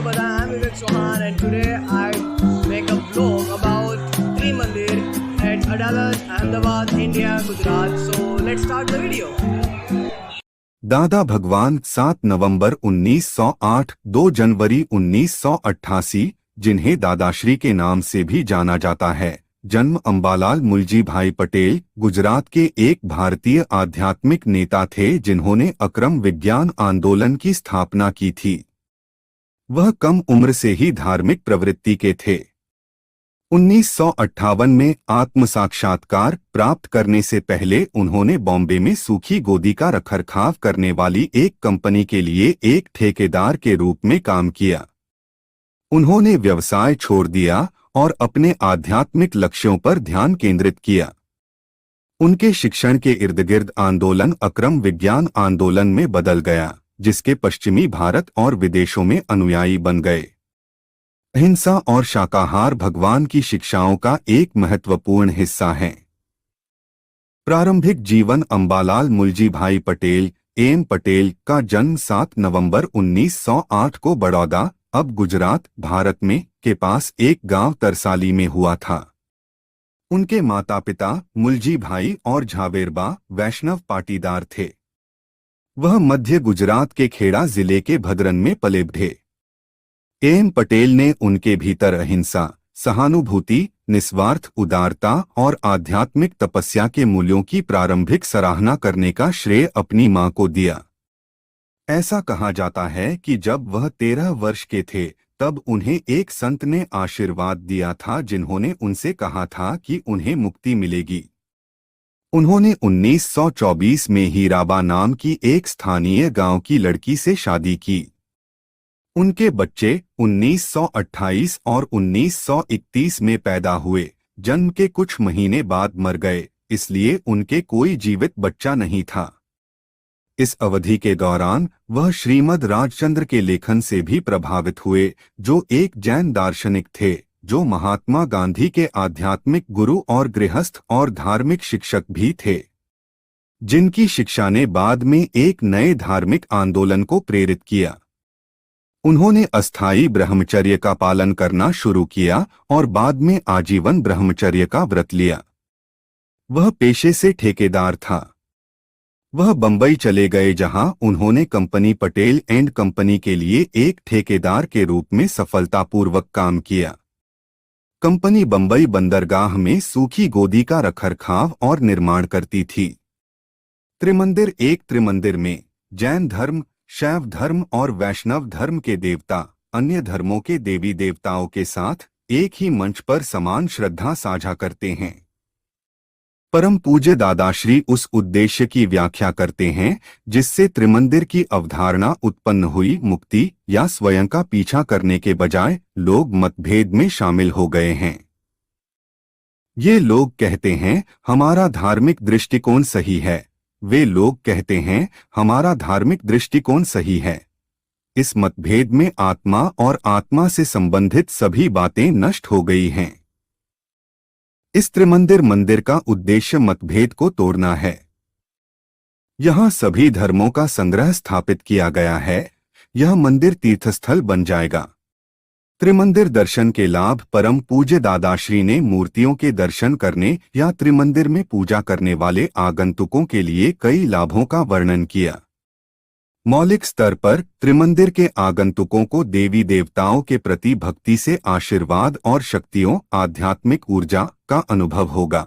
तो બધા I'm Vivek Chauhan and today I make a vlog about Trimandir at Adalas, Ahmedabad, India, Gujarat. So let's start the video. दादा भगवान 7 नवंबर 1908, 2 जनवरी 1988, जिन्हें दादाश्री के नाम से भी जाना जाता है, जन्म अंबालाल मुलजी भाई पटेल, गुजरात के एक भारतीय आध्यात्मिक नेता थे जिन्होंने अक्रम विज्ञान आंदोलन की स्थापना की थी। वह कम उम्र से ही धार्मिक प्रवृत्ति के थे। 1958 में आत्म साक्षात्कार प्राप्त करने से पहले उन्होंने बॉम्बे में सूखी गोदी का रखरखाव करने वाली एक कंपनी के लिए एक ठेकेदार के रूप में काम किया। उन्होंने व्यवसाय छोड़ दिया और अपने आध्यात्मिक लक्ष्यों पर ध्यान केंद्रित किया। उनके शिक्षण के इर्दगिर्द आंदोलन अक्रम विज्ञान आंदोलन में बदल गया, जिसके पश्चिमी भारत और विदेशों में अनुयायी बन गए। अहिंसा और शाकाहार भगवान की शिक्षाओं का एक महत्वपूर्ण हिस्सा हैं। प्रारंभिक जीवन अंबालाल मुलजी भाई पटेल एम पटेल का जन्म 7 नवंबर 1908 को बड़ौदा, अब गुजरात, भारत में के पास एक गांव तरसाली में हुआ था। उनके माता पिता मुलजी भाई और झावेरबा वैष्णव पाटीदार थे। वह मध्य गुजरात के खेड़ा जिले के भदरन में पले बढ़े। एम पटेल ने उनके भीतर अहिंसा, सहानुभूति, निस्वार्थ उदारता और आध्यात्मिक तपस्या के मूल्यों की प्रारंभिक सराहना करने का श्रेय अपनी मां को दिया। ऐसा कहा जाता है कि जब वह 13 वर्ष के थे तब उन्हें एक संत ने आशीर्वाद दिया था, जिन्होंने उनसे कहा था कि उन्हें मुक्ति मिलेगी। उन्होंने 1924 में हीराबा नाम की एक स्थानीय गांव की लड़की से शादी की। उनके बच्चे 1928 और 1931 में पैदा हुए। जन्म के कुछ महीने बाद मर गए, इसलिए उनके कोई जीवित बच्चा नहीं था। इस अवधि के दौरान वह श्रीमद् राजचंद्र के लेखन से भी प्रभावित हुए, जो एक जैन दार्शनिक थे, जो महात्मा गांधी के आध्यात्मिक गुरु और गृहस्थ और धार्मिक शिक्षक भी थे, जिनकी शिक्षा ने बाद में एक नए धार्मिक आंदोलन को प्रेरित किया। उन्होंने अस्थायी ब्रह्मचर्य का पालन करना शुरू किया और बाद में आजीवन ब्रह्मचर्य का व्रत लिया। वह पेशे से ठेकेदार था। वह बंबई चले गए, जहां उन्होंने कंपनी पटेल एंड कंपनी के लिए एक ठेकेदार के रूप में सफलतापूर्वक काम किया। कंपनी बंबई बंदरगाह में सूखी गोदी का रखरखाव और निर्माण करती थी। त्रिमंदिर में जैन धर्म, शैव धर्म और वैष्णव धर्म के देवता अन्य धर्मों के देवी देवताओं के साथ एक ही मंच पर समान श्रद्धा साझा करते हैं। परम पूज्य दादाश्री उस उद्देश्य की व्याख्या करते हैं जिससे त्रिमंदिर की अवधारणा उत्पन्न हुई। मुक्ति या स्वयं का पीछा करने के बजाय लोग मतभेद में शामिल हो गए हैं। ये लोग कहते हैं हमारा धार्मिक दृष्टिकोण सही है, वे लोग कहते हैं हमारा धार्मिक दृष्टिकोण सही है। इस मतभेद में आत्मा और आत्मा से संबंधित सभी बातें नष्ट हो गई हैं। इस त्रिमंदिर मंदिर का उद्देश्य मतभेद को तोड़ना है। यहाँ सभी धर्मों का संग्रह स्थापित किया गया है। यह मंदिर तीर्थस्थल बन जाएगा। त्रिमंदिर दर्शन के लाभ परम पूज्य दादाश्री ने मूर्तियों के दर्शन करने या त्रिमंदिर में पूजा करने वाले आगंतुकों के लिए कई लाभों का वर्णन किया। मौलिक स्तर पर त्रिमंदिर के आगंतुकों को देवी देवताओं के प्रति भक्ति से आशीर्वाद और शक्तियों, आध्यात्मिक ऊर्जा का अनुभव होगा।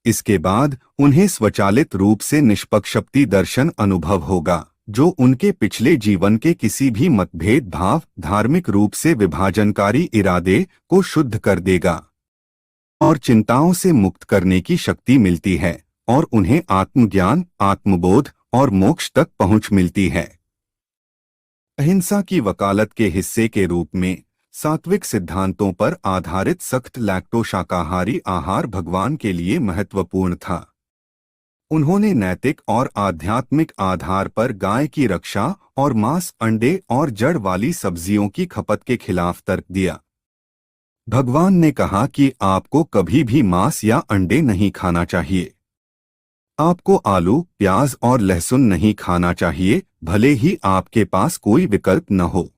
इसके बाद उन्हें स्वचालित रूप से निष्पक्षपाती दर्शन अनुभव होगा, जो उनके पिछले जीवन के किसी भी मतभेद भाव, धार्मिक रूप से विभाजनकारी इरादे को शुद्ध कर देगा और चिंताओं से मुक्त करने की शक्ति मिलती है और उन्हें आत्मज्ञान, आत्मबोध और मोक्ष तक पहुंच मिलती है। अहिंसा की वकालत के हिस्से के रूप में सात्विक सिद्धांतों पर आधारित सख्त लैक्टो शाकाहारी आहार भगवान के लिए महत्वपूर्ण था। उन्होंने नैतिक और आध्यात्मिक आधार पर गाय की रक्षा और मांस, अंडे और जड़ वाली सब्जियों की खपत के खिलाफ तर्क दिया। भगवान ने कहा कि आपको कभी भी मांस या अंडे नहीं खाना चाहिए। आपको आलू, प्याज और लहसुन नहीं खाना चाहिए, भले ही आपके पास कोई विकल्प न हो।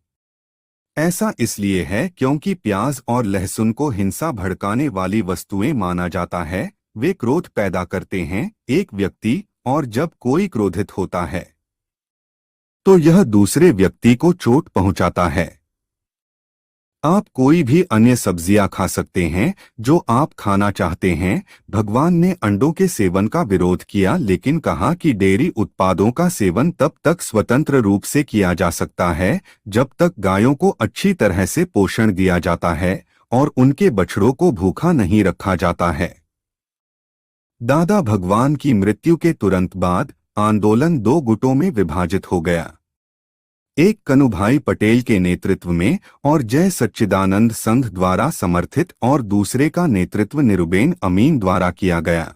ऐसा इसलिए है क्योंकि प्याज और लहसुन को हिंसा भड़काने वाली वस्तुएं माना जाता है। वे क्रोध पैदा करते हैं एक व्यक्ति, और जब कोई क्रोधित होता है तो यह दूसरे व्यक्ति को चोट पहुंचाता है। आप कोई भी अन्य सब्जियां खा सकते हैं जो आप खाना चाहते हैं। भगवान ने अंडों के सेवन का विरोध किया, लेकिन कहा कि डेयरी उत्पादों का सेवन तब तक स्वतंत्र रूप से किया जा सकता है जब तक गायों को अच्छी तरह से पोषण दिया जाता है और उनके बछड़ों को भूखा नहीं रखा जाता है। दादा भगवान की मृत्यु के तुरंत बाद आंदोलन दो गुटों में विभाजित हो गया, एक कनुभाई पटेल के नेतृत्व में और जय सच्चिदानंद संघ द्वारा समर्थित, और दूसरे का नेतृत्व निरुबेन अमीन द्वारा किया गया।